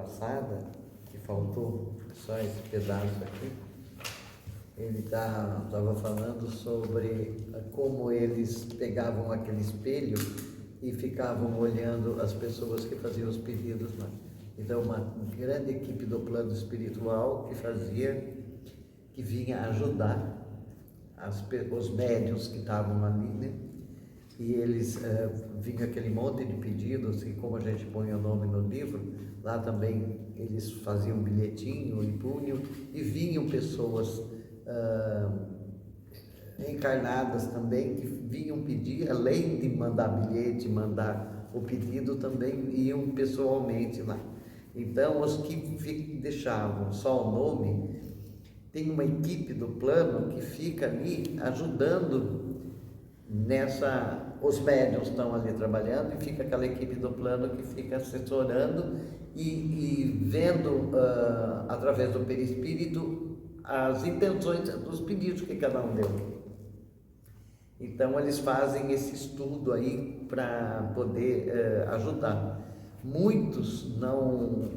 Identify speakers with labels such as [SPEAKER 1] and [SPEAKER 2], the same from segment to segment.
[SPEAKER 1] passada, que faltou só esse pedaço aqui, ele estava falando sobre como eles pegavam aquele espelho e ficavam olhando as pessoas que faziam os pedidos lá. Então, uma grande equipe do plano espiritual que vinha ajudar os médiuns que estavam ali, né? E eles vinha aquele monte de pedidos, e como a gente põe o nome no livro, lá também eles faziam um bilhetinho e punham, e vinham pessoas encarnadas também, que vinham pedir, além de mandar bilhete, mandar o pedido, também iam pessoalmente lá. Então, os que deixavam só o nome, tem uma equipe do plano que fica ali ajudando os médiuns estão ali trabalhando, e fica aquela equipe do plano que fica assessorando e vendo através do perispírito as intenções dos pedidos que cada um deu. Então eles fazem esse estudo aí para poder ajudar. Muitos não,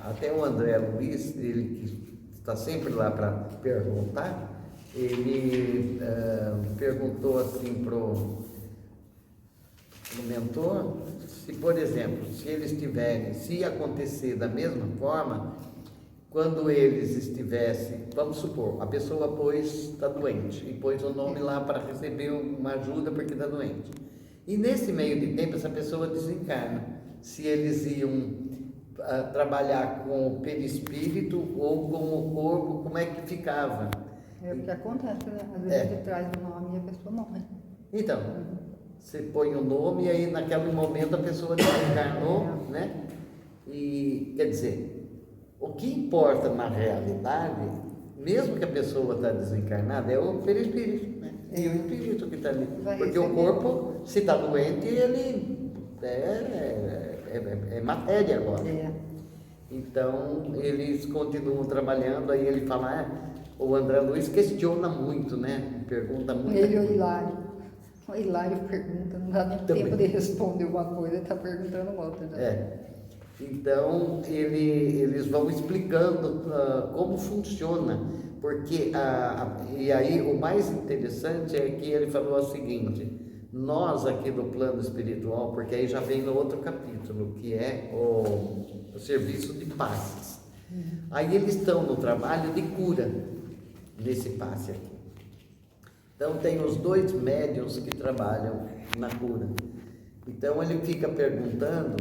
[SPEAKER 1] até o André Luiz, ele que está sempre lá para perguntar, ele perguntou assim pro mentor, se por exemplo, se acontecer da mesma forma, quando eles estivessem, vamos supor, a pessoa está doente e pôs o nome lá para receber uma ajuda porque está doente. E nesse meio de tempo essa pessoa desencarna. Se eles iam trabalhar com o perispírito ou com o corpo, como é que ficava?
[SPEAKER 2] É o que acontece, né? Às vezes ele traz o nome e a pessoa morre.
[SPEAKER 1] Então, você põe o nome e aí naquele momento a pessoa desencarnou, né? E, quer dizer, o que importa na realidade, mesmo que a pessoa está desencarnada, é o perispírito, né? E o espírito que está ali. Porque o corpo, se está doente, ele é matéria agora. Então, eles continuam trabalhando, aí ele fala, o André Luiz questiona muito, né? Pergunta muito.
[SPEAKER 2] Ele e o Hilário. O Hilário pergunta, não dá nem tempo de responder uma coisa, está perguntando outra. Já.
[SPEAKER 1] Então, eles vão explicando como funciona, porque, e aí o mais interessante é que ele falou o seguinte, nós aqui do plano espiritual, porque aí já vem no outro capítulo, que é o serviço de passes. Aí eles estão no trabalho de cura, nesse passe aqui. Então tem os dois médiuns que trabalham na cura. Então ele fica perguntando,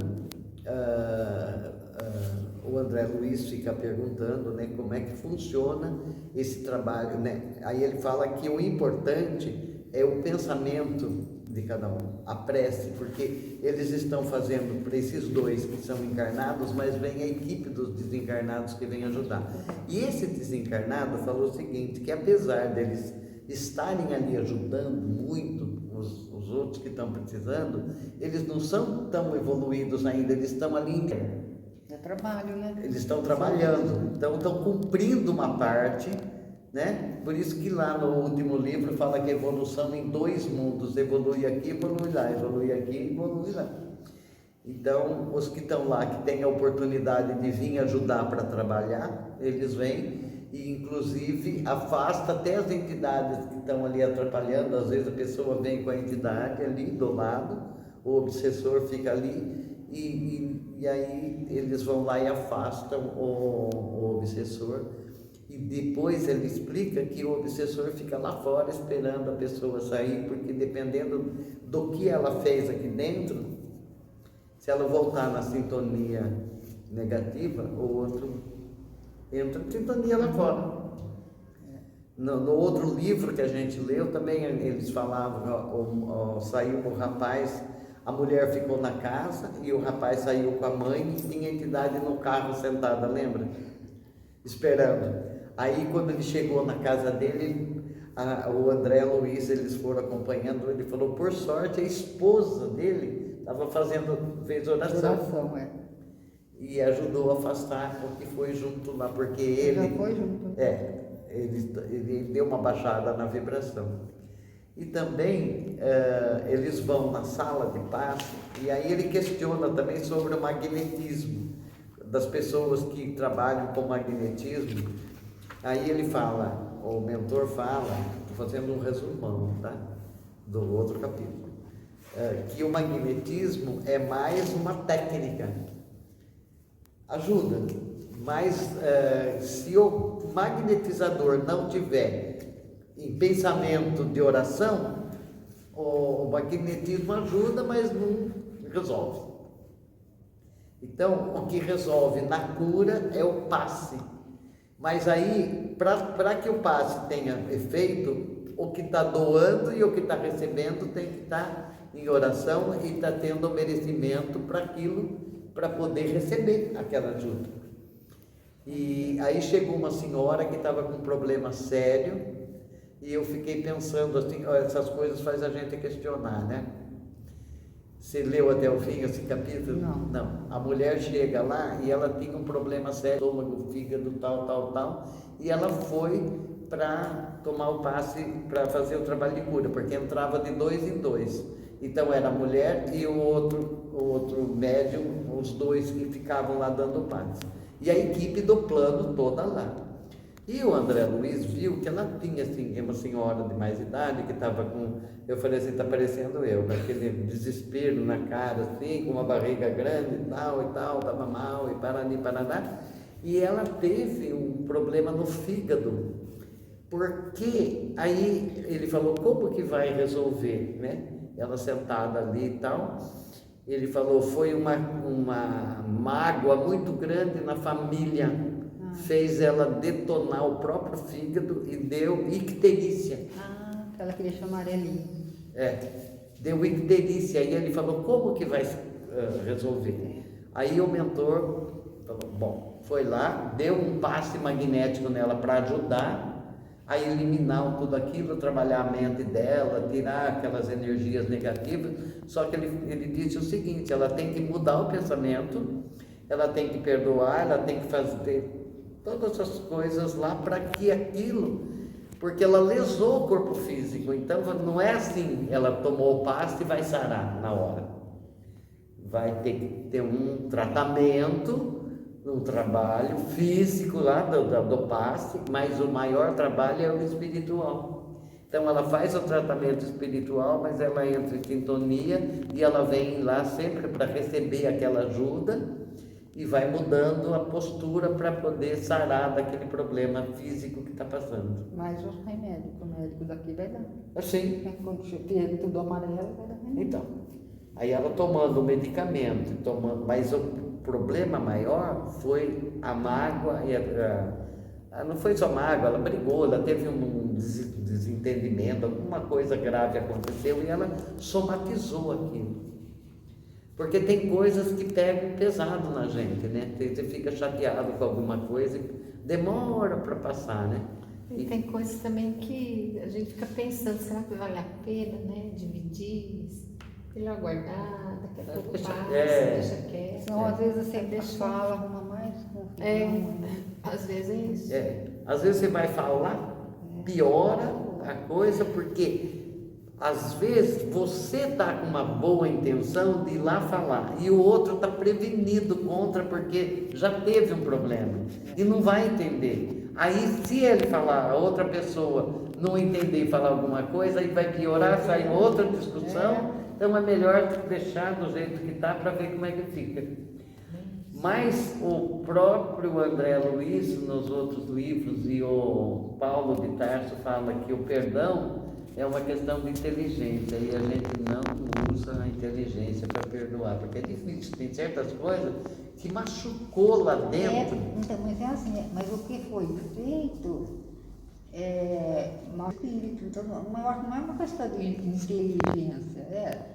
[SPEAKER 1] o André Luiz fica perguntando, né, como é que funciona esse trabalho, né? Aí ele fala que o importante é o pensamento de cada um, a prece, porque eles estão fazendo para esses dois que são encarnados, mas vem a equipe dos desencarnados que vem ajudar. E esse desencarnado falou o seguinte, que apesar deles estarem ali ajudando muito os outros que estão precisando, eles não são tão evoluídos ainda, eles estão ali.
[SPEAKER 2] É trabalho, né?
[SPEAKER 1] Eles estão trabalhando, então estão cumprindo uma parte, né? Por isso que lá no último livro fala que a evolução em dois mundos, evolui aqui, evolui lá, evolui aqui, evolui lá. Então, os que estão lá, que têm a oportunidade de vir ajudar para trabalhar, eles vêm e inclusive afasta até as entidades que estão ali atrapalhando. Às vezes a pessoa vem com a entidade ali do lado, o obsessor fica ali e aí eles vão lá e afastam o obsessor. E depois ele explica que o obsessor fica lá fora esperando a pessoa sair, porque dependendo do que ela fez aqui dentro, se ela voltar na sintonia negativa, o outro entra em sintonia lá fora. No outro livro que a gente leu, também eles falavam, saiu o rapaz, a mulher ficou na casa e o rapaz saiu com a mãe e tinha a entidade no carro sentada, lembra? Esperando. Aí quando ele chegou na casa dele, o André Luiz, eles foram acompanhando, ele falou, por sorte a esposa dele fez oração. E ajudou a afastar o que foi junto lá, porque ele...
[SPEAKER 2] Já foi junto.
[SPEAKER 1] Ele deu uma baixada na vibração. E também eles vão na sala de passe, e aí ele questiona também sobre o magnetismo. das pessoas que trabalham com magnetismo, aí ele fala, o mentor fala, estou fazendo um resumão, tá? Do outro capítulo, que o magnetismo é mais uma técnica, ajuda, mas se o magnetizador não tiver em pensamento de oração, o magnetismo ajuda, mas não resolve. Então, o que resolve na cura é o passe. Mas aí, para que o passe tenha efeito, o que está doando e o que está recebendo tem que estar em oração e está tendo merecimento para aquilo, para poder receber aquela ajuda. E aí chegou uma senhora que estava com um problema sério, e eu fiquei pensando assim, essas coisas faz a gente questionar, né? Você leu até o fim esse capítulo? Não. A mulher chega lá e ela tinha um problema sério, estômago, fígado, tal, e ela foi para tomar o passe, para fazer o trabalho de cura, porque entrava de 2 em 2. Então era a mulher e o outro médium, os dois que ficavam lá dando o passe. E a equipe do plano toda lá. E o André Luiz viu que ela tinha, assim, uma senhora de mais idade que estava com, eu falei assim, está parecendo eu, com aquele desespero na cara, assim, com uma barriga grande e tal, estava mal, e paraná. E ela teve um problema no fígado, porque aí ele falou, como que vai resolver, né? Ela sentada ali e tal, ele falou, foi uma mágoa muito grande na família, fez ela detonar o próprio fígado e deu icterícia.
[SPEAKER 2] Ela queria chamar ele.
[SPEAKER 1] Deu icterícia. Aí ele falou, como que vai resolver? Aí o mentor falou, bom, foi lá, deu um passe magnético nela para ajudar a eliminar tudo aquilo, trabalhar a mente dela, tirar aquelas energias negativas. Só que ele disse o seguinte, ela tem que mudar o pensamento, ela tem que perdoar, ela tem que fazer todas essas coisas lá para que aquilo, porque ela lesou o corpo físico, então não é assim, ela tomou o passe e vai sarar na hora. Vai ter que ter um tratamento, um trabalho físico lá do passe, mas o maior trabalho é o espiritual. Então ela faz o tratamento espiritual, mas ela entra em sintonia e ela vem lá sempre para receber aquela ajuda e vai mudando a postura para poder sarar daquele problema físico que está passando.
[SPEAKER 2] Mas os remédios, o médico daqui vai dar.
[SPEAKER 1] Assim.
[SPEAKER 2] Quando tiver tudo amarelo, vai dar remédio.
[SPEAKER 1] Então, aí ela tomando o medicamento, mas o problema maior foi a mágoa, não foi só mágoa, ela brigou, ela teve um desentendimento, alguma coisa grave aconteceu e ela somatizou aquilo. Porque tem coisas que pegam pesado na gente, né? Você fica chateado com alguma coisa e demora para passar, né?
[SPEAKER 3] E tem coisas também que a gente fica pensando, será que vale a pena, né? Dividir, melhor guardar, daqui a pouco passa, deixa quieto.
[SPEAKER 2] Então, às vezes você fala, arruma mais confusão.
[SPEAKER 3] Às vezes é isso.
[SPEAKER 1] Às vezes você vai falar, piora a coisa, porque às vezes você está com uma boa intenção de ir lá falar e o outro está prevenido contra porque já teve um problema e não vai entender. Aí se ele falar, a outra pessoa não entender e falar alguma coisa, aí vai piorar, sai outra discussão. Então é melhor deixar do jeito que está para ver como é que fica. Mas o próprio André Luiz, nos outros livros, e o Paulo de Tarso fala que o perdão é uma questão de inteligência e a gente não usa a inteligência para perdoar, porque é difícil, tem certas coisas que machucou lá dentro.
[SPEAKER 2] Então, mas é assim, mas o que foi feito no espírito, então não é uma questão de inteligência,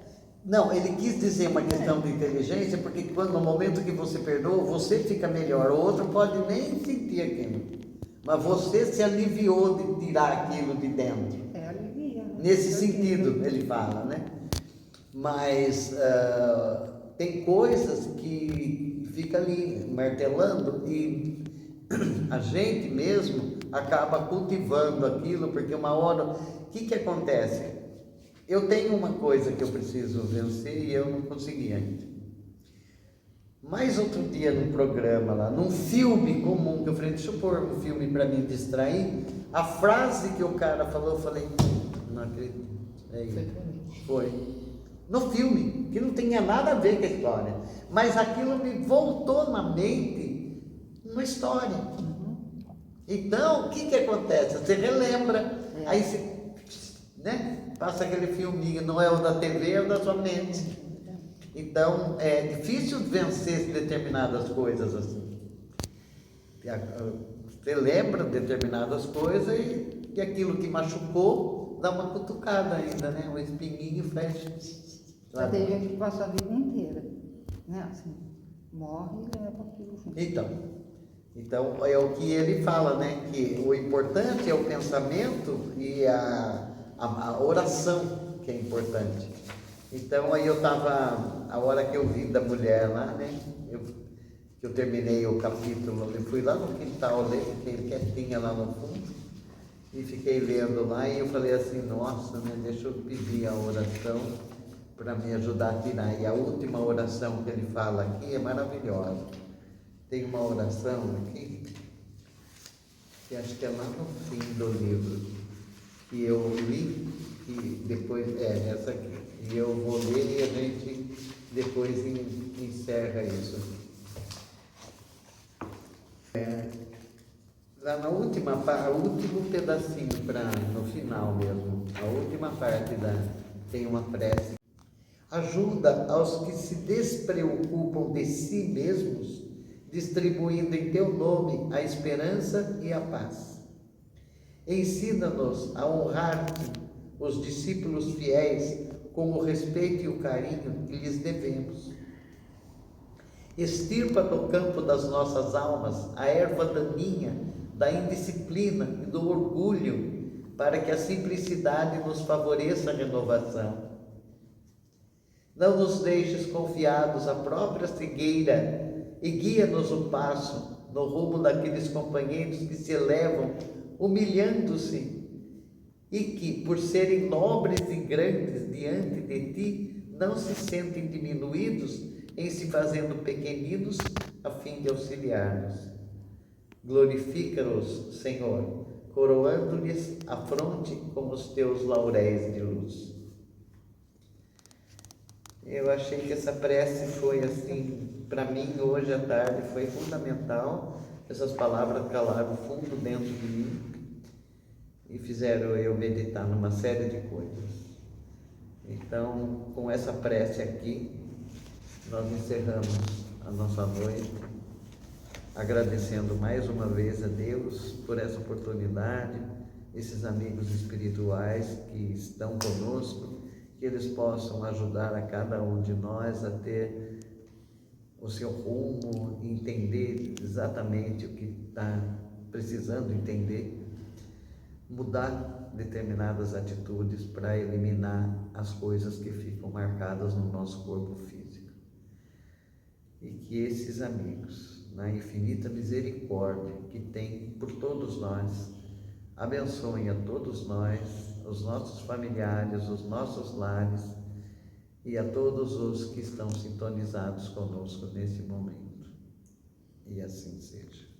[SPEAKER 1] Não, ele quis dizer uma questão de inteligência, porque quando, no momento que você perdoa, você fica melhor, o outro pode nem sentir aquilo, mas você se aliviou de tirar aquilo de dentro.
[SPEAKER 2] Alivia, né?
[SPEAKER 1] Nesse sentido, ele fala, né? Mas tem coisas que fica ali martelando e a gente mesmo acaba cultivando aquilo, porque uma hora, o que acontece? Eu tenho uma coisa que eu preciso vencer e eu não consegui ainda. Mais outro dia num programa lá, num filme comum, que eu falei, deixa eu pôr um filme para me distrair. A frase que o cara falou, eu falei, não acredito. É isso.
[SPEAKER 3] Foi pra mim.
[SPEAKER 1] Foi. No filme, que não tinha nada a ver com a história. Mas aquilo me voltou na mente uma história. Então, o que acontece? Você relembra, aí você, né, passa aquele filminho, não é o da TV, é o da sua mente. Então, é difícil vencer determinadas coisas assim. Você lembra determinadas coisas e aquilo que machucou dá uma cutucada ainda, né? Um espinhinho faz.
[SPEAKER 2] Já tem gente que passa a vida inteira, né? Assim, morre e leva aquilo junto.
[SPEAKER 1] Então é o que ele fala, né? Que o importante é o pensamento e a oração que é importante. Então aí eu estava, a hora que eu vi da mulher lá, né? Eu terminei o capítulo, eu fui lá no quintal ler, fiquei quietinha lá no fundo e fiquei lendo lá e eu falei assim, nossa, né? Deixa eu pedir a oração para me ajudar a tirar. E a última oração que ele fala aqui é maravilhosa. Tem uma oração aqui, que acho que é lá no fim do livro, que eu li, que depois, essa aqui, e eu vou ler e a gente depois encerra isso. Lá na última parte, o último pedacinho, no final mesmo, a última parte tem uma prece. Ajuda aos que se despreocupam de si mesmos, distribuindo em teu nome a esperança e a paz. Ensina-nos a honrar-te, os discípulos fiéis, com o respeito e o carinho que lhes devemos. Extirpa do campo das nossas almas a erva daninha da indisciplina e do orgulho, para que a simplicidade nos favoreça a renovação. Não nos deixes confiados à própria cegueira e guia-nos o passo no rumo daqueles companheiros que se elevam, humilhando-se e que, por serem nobres e grandes diante de ti, não se sentem diminuídos em se fazendo pequeninos a fim de auxiliar-nos. Glorifica-os, Senhor, coroando-lhes a fronte com os teus lauréis de luz. Eu achei que essa prece foi assim, para mim hoje à tarde foi fundamental. Essas palavras calaram fundo dentro de mim e fizeram eu meditar numa série de coisas. Então, com essa prece aqui, nós encerramos a nossa noite, agradecendo mais uma vez a Deus por essa oportunidade, esses amigos espirituais que estão conosco, que eles possam ajudar a cada um de nós a ter o seu rumo, entender exatamente o que está precisando entender, mudar determinadas atitudes para eliminar as coisas que ficam marcadas no nosso corpo físico. E que esses amigos, na infinita misericórdia que tem por todos nós, abençoem a todos nós, os nossos familiares, os nossos lares e a todos os que estão sintonizados conosco nesse momento. E assim seja.